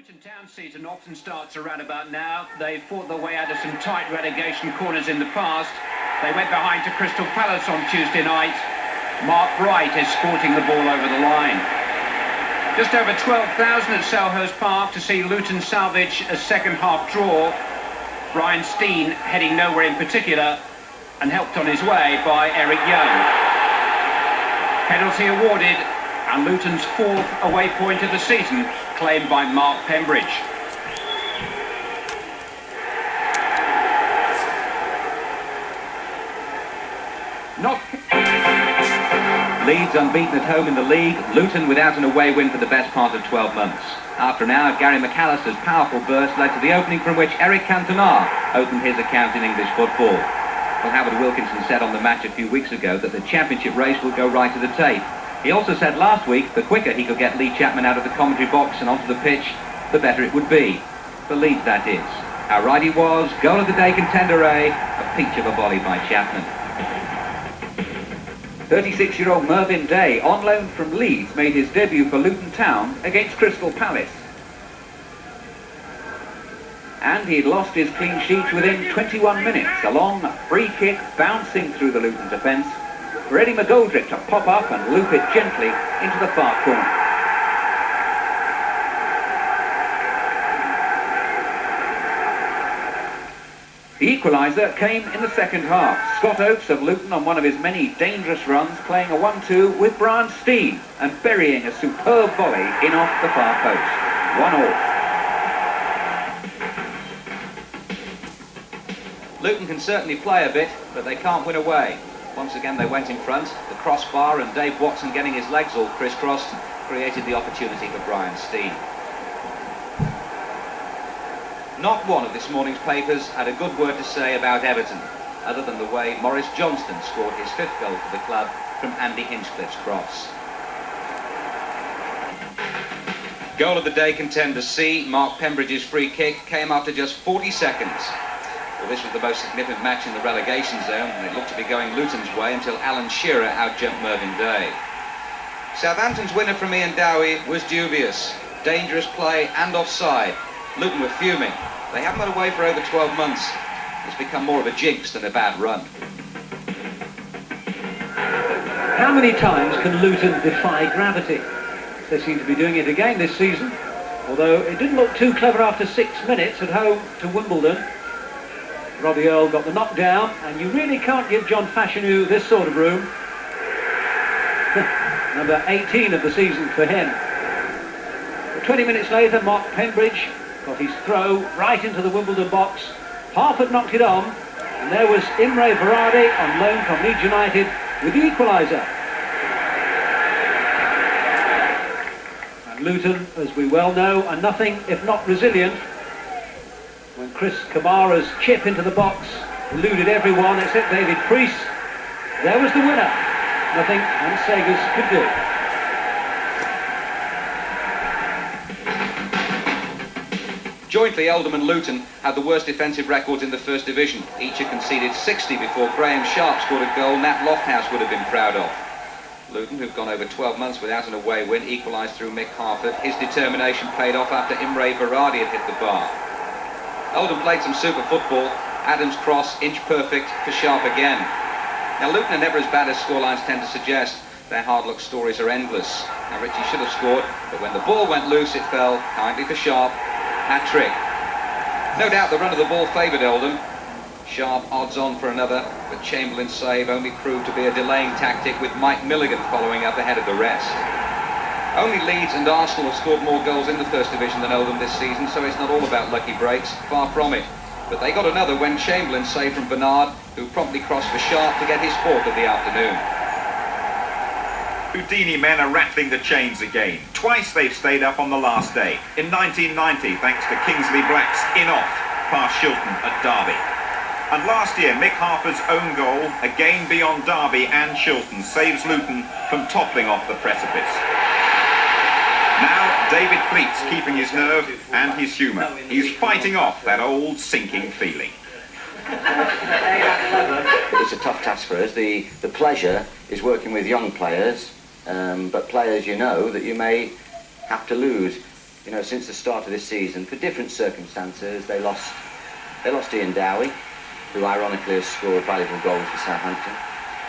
Luton Town season often starts around about now. They fought their way out of some tight relegation corners in the past. They went behind to Crystal Palace on Tuesday night. Mark Wright is escorting the ball over the line. Just over 12,000 at Selhurst Park to see Luton salvage a second-half draw. Brian Steen heading nowhere in particular and helped on his way by Eric Young. Penalty awarded, and Luton's fourth away point of the season claimed by Mark Pembridge. Leeds unbeaten at home in the league, Luton without an away win for the best part of 12 months. After an hour, Gary McAllister's powerful burst led to the opening from which Eric Cantona opened his account in English football. Well, Howard Wilkinson said on the match a few weeks ago that the championship race will go right to the tape. He also said last week the quicker he could get Lee Chapman out of the commentary box and onto the pitch, the better it would be. For Leeds, that is. How right he was, goal of the day contender a peach of a volley by Chapman. 36-year-old Mervyn Day, on loan from Leeds, made his debut for Luton Town against Crystal Palace. And he'd lost his clean sheet within 21 minutes. A long free kick bouncing through the Luton defence for Eddie McGoldrick to pop up and loop it gently into the far corner. The equaliser came in the second half. Scott Oates of Luton on one of his many dangerous runs, playing a 1-2 with Brian Steen and burying a superb volley in off the far post. 1-1. Luton can certainly play a bit, but they can't win away. Once again they went in front. The crossbar and Dave Watson getting his legs all crisscrossed created the opportunity for Brian Steen. Not one of this morning's papers had a good word to say about Everton, other than the way Maurice Johnston scored his fifth goal for the club from Andy Hinchcliffe's cross. Goal of the day contender C, Mark Pembridge's free kick, came after just 40 seconds. Well, this was the most significant match in the relegation zone, and it looked to be going Luton's way until Alan Shearer outjumped Mervyn Day. Southampton's winner from Ian Dowie was dubious. Dangerous play and offside. Luton were fuming. They haven't been away for over 12 months. It's become more of a jinx than a bad run. How many times can Luton defy gravity? They seem to be doing it again this season, although it didn't look too clever after 6 minutes at home to Wimbledon. Robbie Earle got the knockdown, and you really can't give John Fashanu this sort of room. Number 18 of the season for him. But 20 minutes later, Mark Pembridge got his throw right into the Wimbledon box. Half had knocked it on, and there was Imre Varadi on loan from Leeds United with the equaliser. And Luton, as we well know, are nothing if not resilient. When Chris Kamara's chip into the box eluded everyone except David Priest, there was the winner. Nothing Hans Segers could do. Jointly, Oldham and Luton had the worst defensive records in the First Division. Each had conceded 60 before Graham Sharp scored a goal Nat Lofthouse would have been proud of. Luton, who've gone over 12 months without an away win, equalised through Mick Harford. His determination paid off after Imre Varadi had hit the bar. Oldham played some super football. Adams' cross, inch perfect for Sharp again. Now, Luton are never as bad as scorelines tend to suggest. Their hard-luck stories are endless. Now, Richie should have scored, but when the ball went loose, it fell kindly for Sharp. Hat-trick. No doubt the run of the ball favoured Oldham. Sharp odds on for another, but Chamberlain's save only proved to be a delaying tactic, with Mike Milligan following up ahead of the rest. Only Leeds and Arsenal have scored more goals in the First Division than Oldham this season, so it's not all about lucky breaks, far from it. But they got another when Chamberlain saved from Bernard, who promptly crossed for Sharp to get his fourth of the afternoon. Houdini men are rattling the chains again. Twice they've stayed up on the last day. In 1990, thanks to Kingsley Black's in-off past Shilton at Derby. And last year, Mick Harford's own goal, again beyond Derby and Shilton, saves Luton from toppling off the precipice. Now, David Pleat's keeping his nerve and his humour. He's fighting off that old sinking feeling. It's a tough task for us. The pleasure is working with young players, but players you know that you may have to lose. You know, since the start of this season, for different circumstances, they lost Ian Dowie, who ironically has scored valuable goals for Southampton.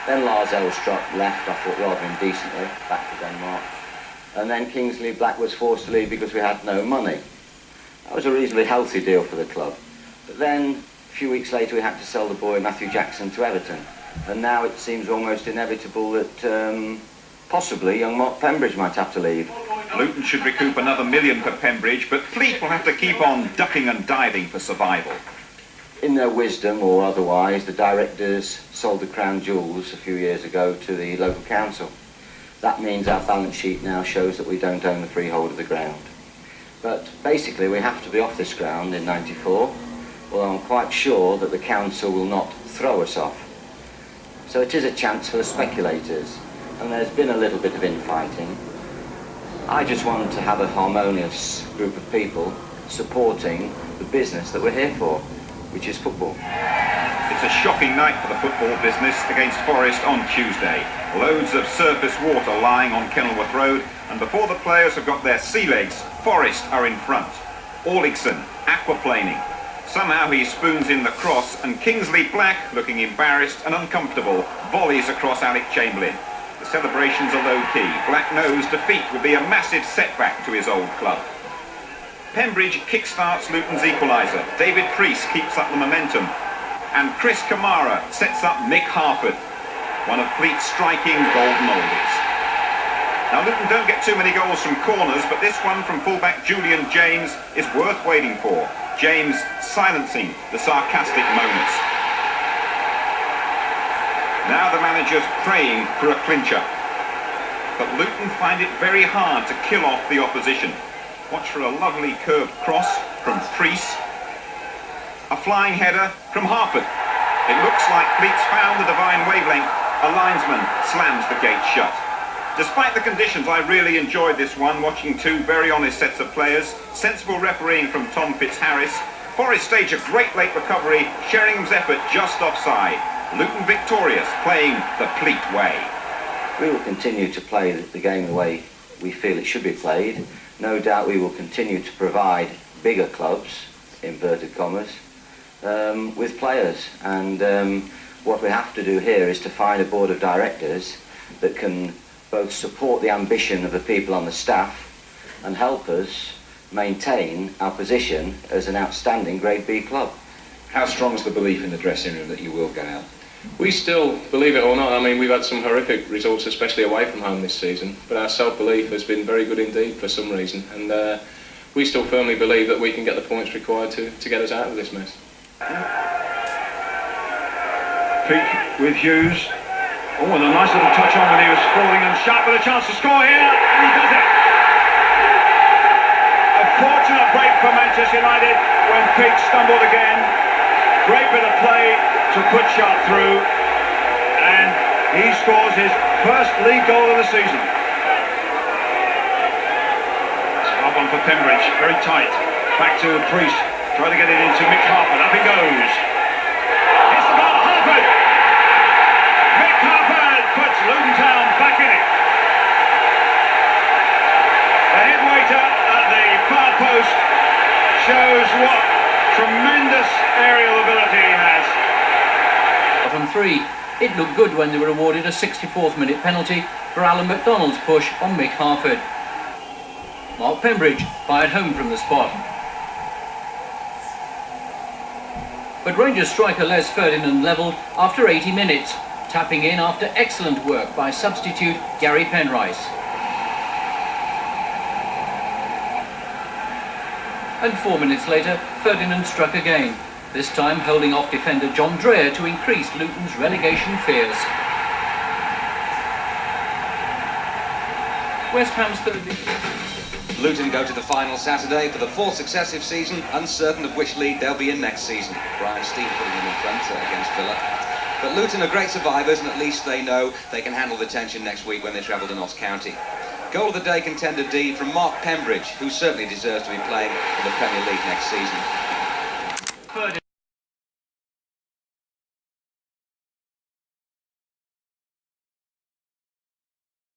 Then Lars Elstrup left, I thought, rather indecently, back to Denmark. And then Kingsley Black was forced to leave because we had no money. That was a reasonably healthy deal for the club. But then, a few weeks later, we had to sell the boy Matthew Jackson to Everton. And now it seems almost inevitable that possibly young Mark Pembridge might have to leave. Luton should recoup another $1 million for Pembridge, but Fleet will have to keep on ducking and diving for survival. In their wisdom or otherwise, the directors sold the crown jewels a few years ago to the local council. That means our balance sheet now shows that we don't own the freehold of the ground. But basically we have to be off this ground in '94, although I'm quite sure that the council will not throw us off. So it is a chance for the speculators, and there's been a little bit of infighting. I just want to have a harmonious group of people supporting the business that we're here for, which is football. It's a shocking night for the football business against Forest on Tuesday. Loads of surface water lying on Kenilworth Road, and before the players have got their sea legs, Forest are in front. Orligson aquaplaning. Somehow he spoons in the cross, and Kingsley Black, looking embarrassed and uncomfortable, volleys across Alec Chamberlain. The celebrations are low-key. Black knows defeat will be a massive setback to his old club. Pembridge kickstarts Luton's equaliser. David Priest keeps up the momentum. And Chris Kamara sets up Mick Harford, one of Fleet's striking golden oldies. Now Luton don't get too many goals from corners, but this one from fullback Julian James is worth waiting for. James silencing the sarcastic moaners. Now the manager's praying for a clincher. But Luton find it very hard to kill off the opposition. Watch for a lovely curved cross from Priest. A flying header from Harford. It looks like Fleet's found the divine wavelength. A linesman slams the gate shut. Despite the conditions, I really enjoyed this one, watching two very honest sets of players. Sensible refereeing from Tom Fitzharris. Forest stage a great late recovery. Sheringham's effort just offside. Luton victorious, playing the Fleet way. We will continue to play the game the way we feel it should be played. No doubt we will continue to provide bigger clubs, inverted commas, with players. And what we have to do here is to find a board of directors that can both support the ambition of the people on the staff and help us maintain our position as an outstanding Grade B club. How strong is the belief in the dressing room that you will get out? We still, believe it or not, I mean, we've had some horrific results, especially away from home this season, but our self-belief has been very good indeed for some reason, and we still firmly believe that we can get the points required to get us out of this mess. Peak with Hughes. Oh, and a nice little touch on when he was falling, and Sharp with a chance to score here, and he does it. A fortunate break for Manchester United when Peak stumbled again. Great bit of play to put Sharp through, and he scores his first league goal of the season. Up one for Pembridge, very tight. Back to Priest, trying to get it into Mick Harford. Up he goes. It's the ball, Harford! Mick Harford puts Luton Town back in it. The head waiter at the far post shows what tremendous aerial ability he has. On 3, it looked good when they were awarded a 64th minute penalty for Alan McDonald's push on Mick Harford. Mark Pembridge fired home from the spot. But Rangers striker Les Ferdinand levelled after 80 minutes, tapping in after excellent work by substitute Gary Penrice. And 4 minutes later, Ferdinand struck again, this time holding off defender John Dreyer to increase Luton's relegation fears. West Ham's third. Luton go to the final Saturday for the fourth successive season, uncertain of which league they'll be in next season. Brian Steele putting them in front against Villa. But Luton are great survivors, and at least they know they can handle the tension next week when they travel to Notts County. Goal of the day contender D from Mark Pembridge, who certainly deserves to be playing in the Premier League next season.